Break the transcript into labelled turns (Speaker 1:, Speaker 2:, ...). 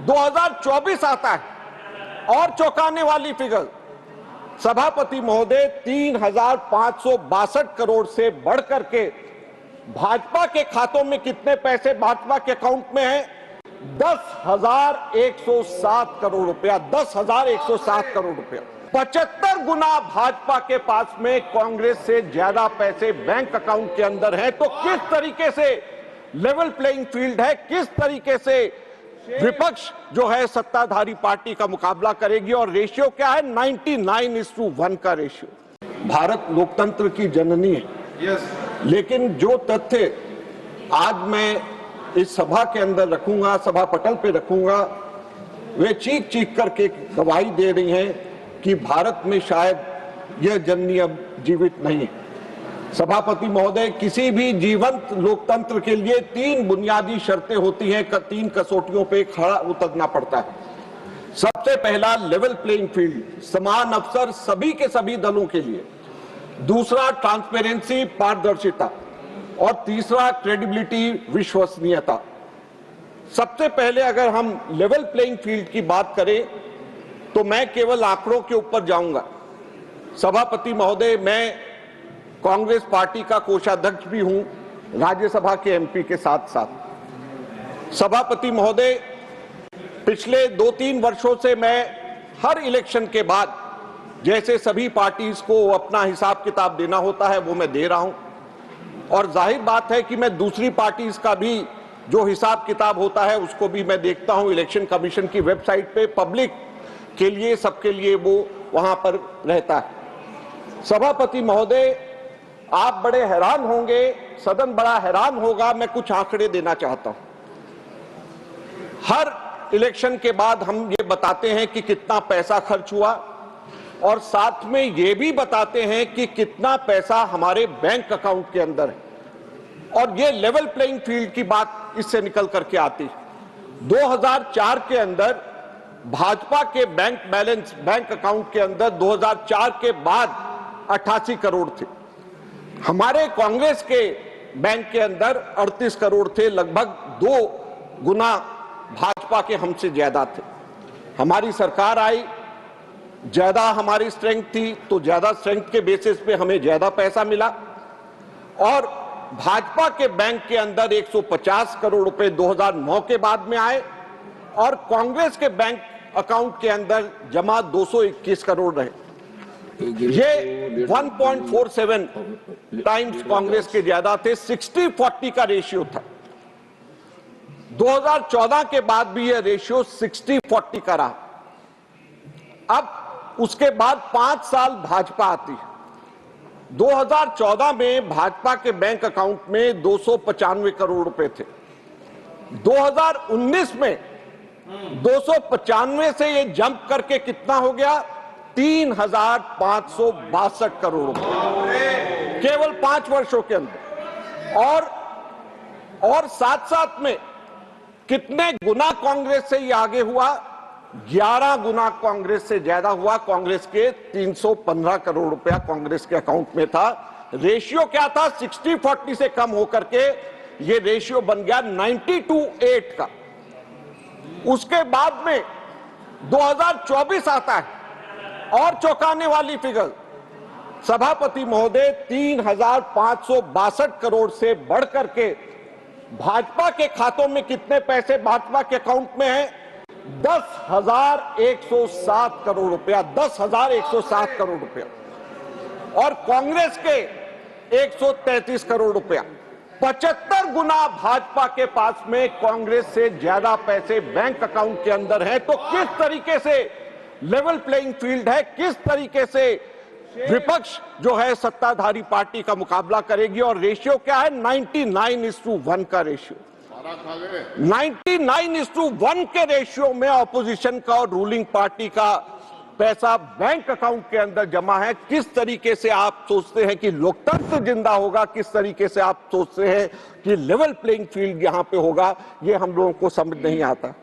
Speaker 1: 2024 आता है और चौंकाने वाली फिगर, सभापति महोदय 3,562 करोड़ से बढ़कर के भाजपा के खातों में कितने पैसे भाजपा के अकाउंट में है? 10,107 करोड़ रुपया, 10,107 करोड़ रुपया। 75 गुना भाजपा के पास में कांग्रेस से ज्यादा पैसे बैंक अकाउंट के अंदर है। तो किस तरीके से लेवल प्लेइंग फील्ड है, किस तरीके से विपक्ष जो है सत्ताधारी पार्टी का मुकाबला करेगी? और रेशियो क्या है? 99:1 का रेशियो। भारत लोकतंत्र की जननी है। लेकिन जो तथ्य आज मैं इस सभा के अंदर रखूंगा, सभा पटल पे रखूंगा, वे चीख चीख करके गवाही दे रही हैं कि भारत में शायद यह जननी अब जीवित नहीं है। सभापति महोदय, किसी भी जीवंत लोकतंत्र के लिए 3 बुनियादी शर्तें होती हैं, 3 कसौटियों पे खड़ा उतरना पड़ता है। सबसे पहला लेवल प्लेइंग फील्ड, समान अवसर सभी के सभी दलों के लिए। दूसरा ट्रांसपेरेंसी, पारदर्शिता। और तीसरा क्रेडिबिलिटी, विश्वसनीयता। सबसे पहले अगर हम लेवल प्लेइंग फील्ड की बात करें तो मैं केवल आंकड़ों के ऊपर जाऊंगा। सभापति महोदय, मैं कांग्रेस पार्टी का कोषाध्यक्ष भी हूं, राज्यसभा के एमपी के साथ साथ। सभापति महोदय, पिछले 2-3 वर्षों से मैं हर इलेक्शन के बाद जैसे सभी पार्टीज को अपना हिसाब किताब देना होता है वो मैं दे रहा हूं, और जाहिर बात है कि मैं दूसरी पार्टीज का भी जो हिसाब किताब होता है उसको भी मैं देखता हूं। इलेक्शन कमीशन की वेबसाइट पे पब्लिक के लिए, सबके लिए वो वहां पर रहता है। सभापति महोदय, आप बड़े हैरान होंगे, सदन बड़ा हैरान होगा, मैं कुछ आंकड़े देना चाहता हूं। हर इलेक्शन के बाद हम ये बताते हैं कि कितना पैसा खर्च हुआ, और साथ में ये भी बताते हैं कि कितना पैसा हमारे बैंक अकाउंट के अंदर है। और ये लेवल प्लेइंग फील्ड की बात इससे निकल करके आती है। 2004 के अंदर भाजपा के बैंक बैलेंस, बैंक अकाउंट के अंदर 2004 के बाद 88 करोड़ थे। हमारे कांग्रेस के बैंक के अंदर 38 करोड़ थे, लगभग 2 गुना भाजपा के हमसे ज्यादा थे। हमारी सरकार आई, ज्यादा हमारी स्ट्रेंथ थी, तो ज्यादा स्ट्रेंथ के बेसिस पे हमें ज्यादा पैसा मिला। और भाजपा के बैंक के अंदर 150 करोड़ रुपए 2009 के बाद में आए, और कांग्रेस के बैंक अकाउंट के अंदर जमा 221 करोड़ रहे। ये 1.47 टाइम्स कांग्रेस के ज्यादा थे। 60-40 का रेशियो था। 2014 के बाद भी यह रेशियो 60-40 का रहा। अब उसके बाद 5 साल भाजपा आती है। 2014 में भाजपा के बैंक अकाउंट में 295 करोड़ रुपए थे। 2019 में 295 से ये जंप करके कितना हो गया? 3,562 करोड़ रुपए केवल 5 वर्षों के अंदर। और साथ साथ में कितने गुना कांग्रेस से ये आगे हुआ? 11 गुना कांग्रेस से ज्यादा हुआ। कांग्रेस के 315 करोड़ रुपया कांग्रेस के अकाउंट में था। रेशियो क्या था? 60-40 से कम होकर के ये रेशियो बन गया 90-8 का। उसके बाद में 2024 आता है और चौंकाने वाली फिगर, सभापति महोदय 3,562 करोड़ से बढ़कर के भाजपा के खातों में कितने पैसे भाजपा के अकाउंट में है? 10,107 करोड़ रुपया, 10,107 करोड़ रुपया। और कांग्रेस के 133 करोड़ रुपया। 75 गुना भाजपा के पास में कांग्रेस से ज्यादा पैसे बैंक अकाउंट के अंदर है। तो किस तरीके से लेवल प्लेइंग फील्ड है, किस तरीके से विपक्ष जो है सत्ताधारी पार्टी का मुकाबला करेगी? और रेशियो क्या है? 99:1 का रेशियो। 99:1 के रेशियो में ऑपोजिशन का और रूलिंग पार्टी का पैसा बैंक अकाउंट के अंदर जमा है। किस तरीके से आप सोचते हैं कि लोकतंत्र जिंदा होगा? किस तरीके से आप सोचते हैं कि लेवल प्लेइंग फील्ड यहां पे होगा? ये हम लोगों को समझ नहीं आता।